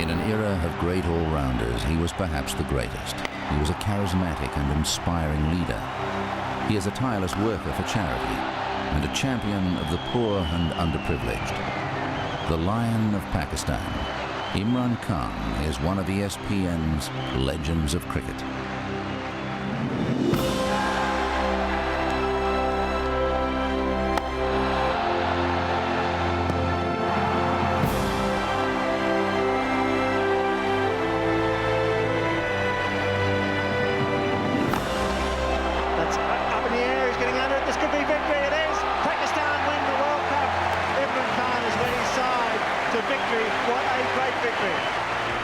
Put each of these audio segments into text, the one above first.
In an era of great all-rounders, he was perhaps the greatest. He was a charismatic and inspiring leader. He is a tireless worker for charity and a champion of the poor and underprivileged. The Lion of Pakistan, Imran Khan, is one of ESPN's legends of cricket.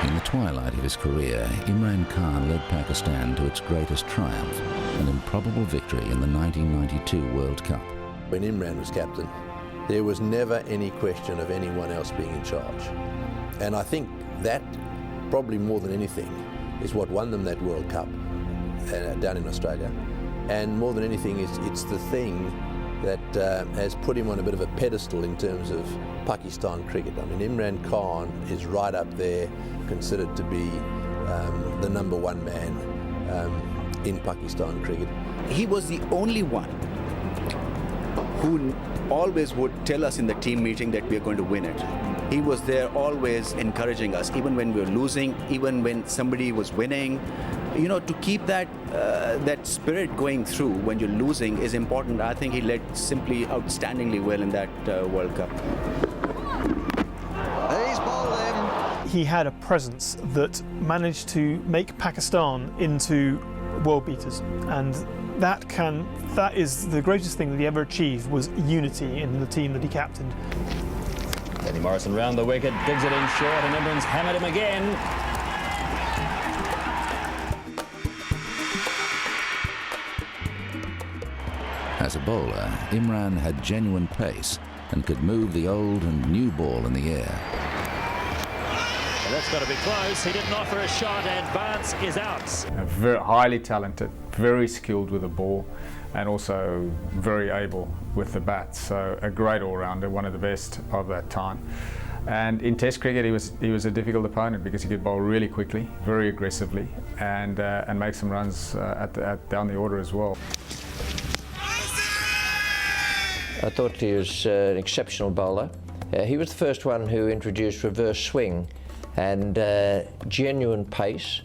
In the twilight of his career, Imran Khan led Pakistan to its greatest triumph, an improbable victory in the 1992 World Cup. When Imran was captain, there was never any question of anyone else being in charge. And I think that, probably more than anything, is what won them that World Cup down in Australia. And more than anything, it's the thing that has put him on a bit of a pedestal in terms of Pakistan cricket. I mean, Imran Khan is right up there, considered to be the #1 man in Pakistan cricket. He was the only one who always would tell us in the team meeting that we are going to win it. He was there always encouraging us, even when we were losing, even when somebody was winning. You know, to keep that spirit going through when you're losing is important. I think he led simply outstandingly well in that World Cup. He's bowled him. He had a presence that managed to make Pakistan into world beaters, and that is the greatest thing that he ever achieved, was unity in the team that he captained. Danny Morrison round the wicket, digs it in short, and Imran's hammered him again. As a bowler, Imran had genuine pace and could move the old and new ball in the air. Well, that's got to be close. He didn't offer a shot, and Barnes is out. Very highly talented, very skilled with the ball, and also very able with the bat. So a great all-rounder, one of the best of that time. And in Test cricket, he was a difficult opponent because he could bowl really quickly, very aggressively, and make some runs down the order as well. I thought he was an exceptional bowler. He was the first one who introduced reverse swing and genuine pace.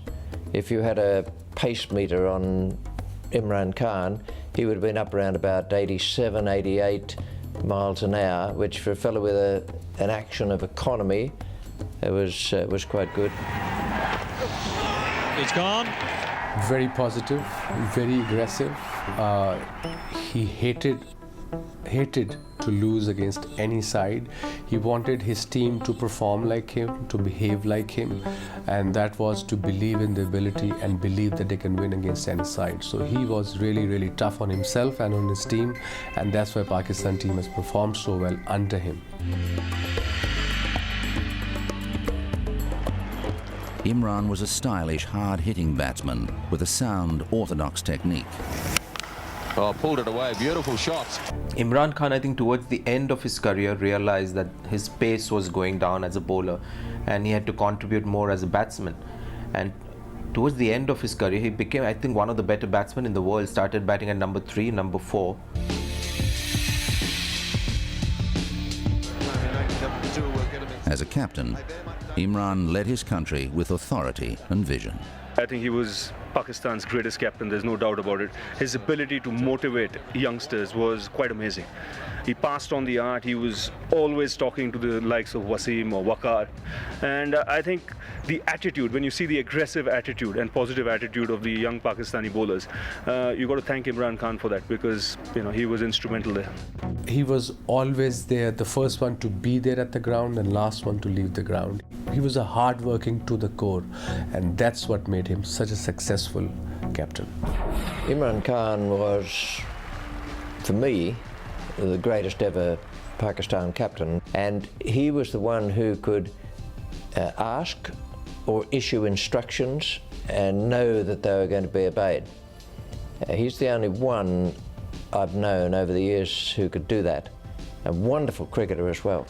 If you had a pace meter on Imran Khan, he would have been up around about 87, 88 miles an hour, which for a fellow with an action of economy, was quite good. It's gone. Very positive, very aggressive. He hated to lose against any side. He wanted his team to perform like him, to behave like him, and that was to believe in the ability and believe that they can win against any side. So he was really, really tough on himself and on his team, and that's why Pakistan team has performed so well under him. Imran was a stylish, hard-hitting batsman with a sound, orthodox technique. Oh, pulled it away, beautiful shots. Imran Khan, I think towards the end of his career, realized that his pace was going down as a bowler and he had to contribute more as a batsman. And towards the end of his career, he became, I think, one of the better batsmen in the world, started batting at number 3, number 4. As a captain, Imran led his country with authority and vision. I think he was Pakistan's greatest captain, there's no doubt about it. His ability to motivate youngsters was quite amazing. He passed on the art, he was always talking to the likes of Wasim or Waqar. And I think the attitude, when you see the aggressive attitude and positive attitude of the young Pakistani bowlers, you've got to thank Imran Khan for that, because he was instrumental there. He was always there, the first one to be there at the ground and last one to leave the ground. He was a hard-working to the core, and that's what made him such a successful captain. Imran Khan was, for me, the greatest ever Pakistan captain, and he was the one who could ask or issue instructions and know that they were going to be obeyed. He's the only one I've known over the years who could do that. A wonderful cricketer as well.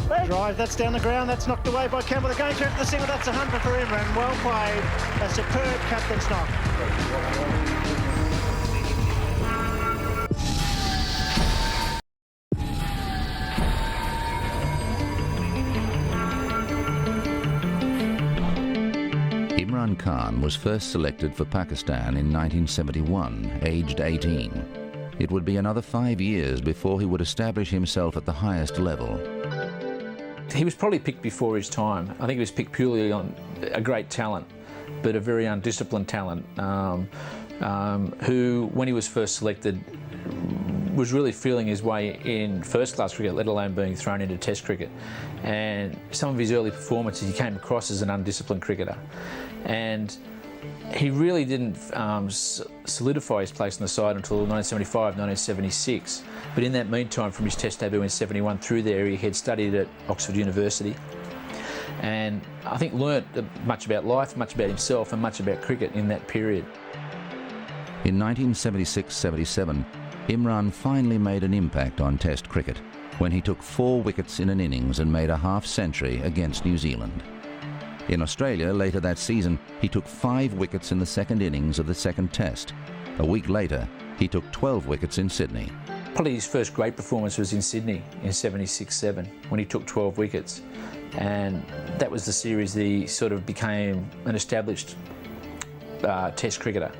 Drive, that's down the ground, that's knocked away by Campbell. They're going through to the centre, that's 100 for Imran. Well played, a superb captain's knock. Imran Khan was first selected for Pakistan in 1971, aged 18. It would be another 5 years before he would establish himself at the highest level. He was probably picked before his time. I think he was picked purely on a great talent, but a very undisciplined talent, who, when he was first selected, was really feeling his way in first-class cricket, let alone being thrown into Test cricket. And some of his early performances, he came across as an undisciplined cricketer. And he really didn't solidify his place in the side until 1975, 1976. But in that meantime, from his Test debut in 71 through there, he had studied at Oxford University. And I think learnt much about life, much about himself, and much about cricket in that period. In 1976-77, Imran finally made an impact on Test cricket when he took 4 wickets in an innings and made a half-century against New Zealand. In Australia, later that season, he took 5 wickets in the second innings of the second Test. A week later, he took 12 wickets in Sydney. Probably his first great performance was in Sydney in 76-7 when he took 12 wickets. And that was the series that he sort of became an established Test cricketer.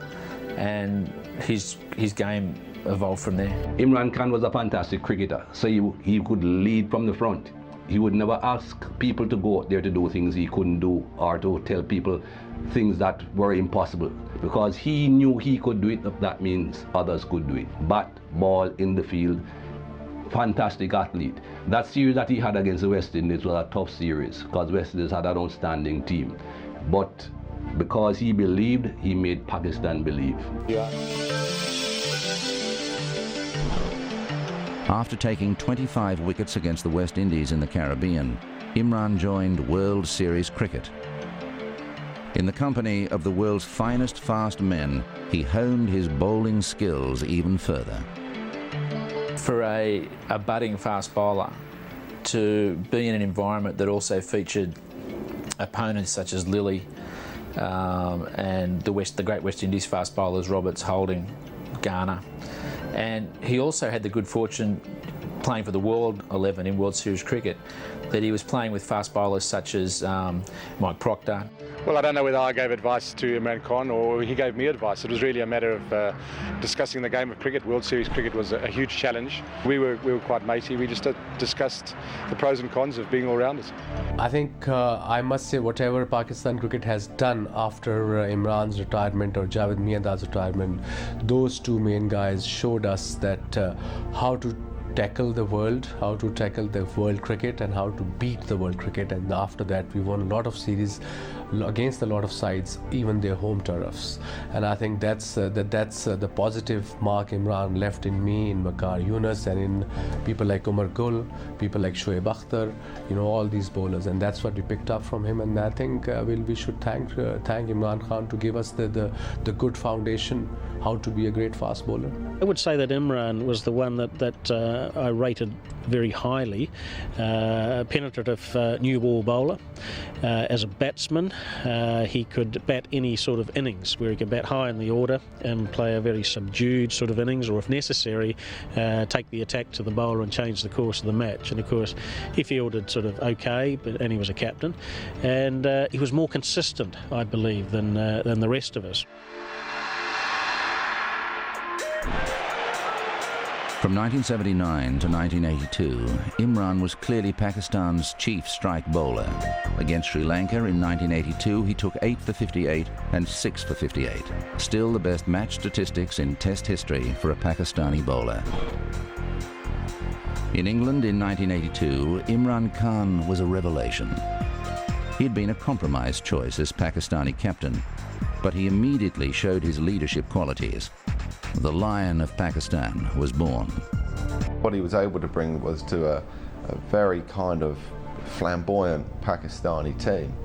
And his game evolved from there. Imran Khan was a fantastic cricketer, so he could lead from the front. He would never ask people to go out there to do things he couldn't do, or to tell people things that were impossible, because he knew he could do it. That means others could do it. Bat, ball, in the field, fantastic athlete. That series that he had against the West Indies was a tough series, because West Indies had an outstanding team. But because he believed, he made Pakistan believe. Yeah. After taking 25 wickets against the West Indies in the Caribbean, Imran joined World Series cricket. In the company of the world's finest fast men, he honed his bowling skills even further. For a budding fast bowler to be in an environment that also featured opponents such as Lilly and the great West Indies fast bowlers, Roberts, Holding, Garner. And he also had the good fortune, playing for the World 11 in World Series cricket, that he was playing with fast bowlers such as Mike Proctor. Well, I don't know whether I gave advice to Imran Khan or he gave me advice. It was really a matter of discussing the game of cricket. World Series cricket was a huge challenge. We were quite matey. We just discussed the pros and cons of being all-rounders. I think I must say whatever Pakistan cricket has done after Imran's retirement or Javed Miandad's retirement, those two main guys showed us that how to tackle the world, how to tackle the world cricket and how to beat the world cricket. And after that we won a lot of series against a lot of sides, even their home turfs. And I think that's the positive mark Imran left in me, in Waqar Younis, and in people like Umar Gul, people like Shoaib Akhtar, all these bowlers. And that's what we picked up from him. And I think we should thank Imran Khan to give us the good foundation how to be a great fast bowler. I would say that Imran was the one that I rated very highly. A penetrative new ball bowler. As a batsman, he could bat any sort of innings, where he could bat high in the order and play a very subdued sort of innings, or if necessary, take the attack to the bowler and change the course of the match. And of course, he fielded sort of okay, and he was a captain, and he was more consistent, I believe, than the rest of us. From 1979 to 1982, Imran was clearly Pakistan's chief strike bowler. Against Sri Lanka in 1982, he took 8 for 58 and 6 for 58. Still the best match statistics in Test history for a Pakistani bowler. In England in 1982, Imran Khan was a revelation. He had been a compromise choice as Pakistani captain, but he immediately showed his leadership qualities. The Lion of Pakistan was born. What he was able to bring was to a very kind of flamboyant Pakistani team,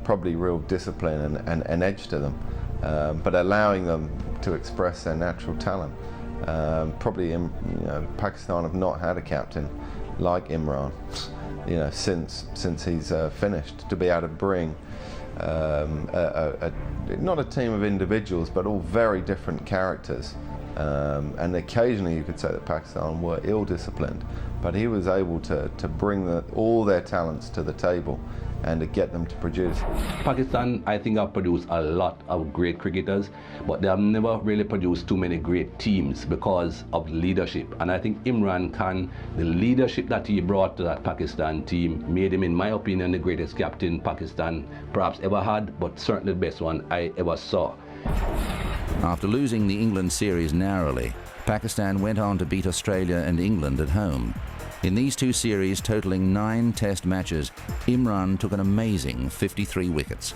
probably real discipline and edge to them, but allowing them to express their natural talent. Probably Pakistan have not had a captain like Imran, since he's finished, to be able to bring not a team of individuals, but all very different characters. And occasionally you could say that Pakistan were ill-disciplined, but he was able to bring all their talents to the table and to get them to produce. Pakistan, I think, have produced a lot of great cricketers, but they have never really produced too many great teams because of leadership. And I think Imran Khan, the leadership that he brought to that Pakistan team, made him, in my opinion, the greatest captain Pakistan perhaps ever had, but certainly the best one I ever saw. After losing the England series narrowly, Pakistan went on to beat Australia and England at home. In these two series, totaling 9 Test matches, Imran took an amazing 53 wickets.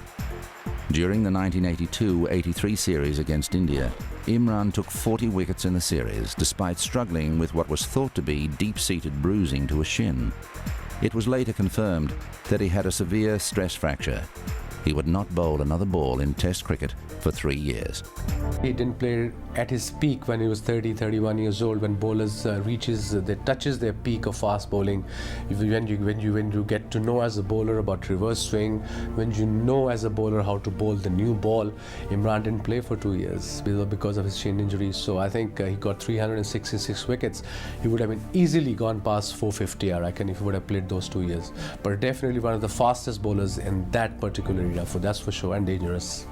During the 1982-83 series against India, Imran took 40 wickets in the series, despite struggling with what was thought to be deep-seated bruising to a shin. It was later confirmed that he had a severe stress fracture. He would not bowl another ball in Test cricket for 3 years. He didn't play at his peak when he was 30, 31 years old, when bowlers touches their peak of fast bowling. When you get to know as a bowler about reverse swing, when you know as a bowler how to bowl the new ball, Imran didn't play for 2 years because of his shin injury. So I think he got 366 wickets. He would have been easily gone past 450, I reckon, if he would have played those 2 years. But definitely one of the fastest bowlers in that particular era, that's for sure, and dangerous.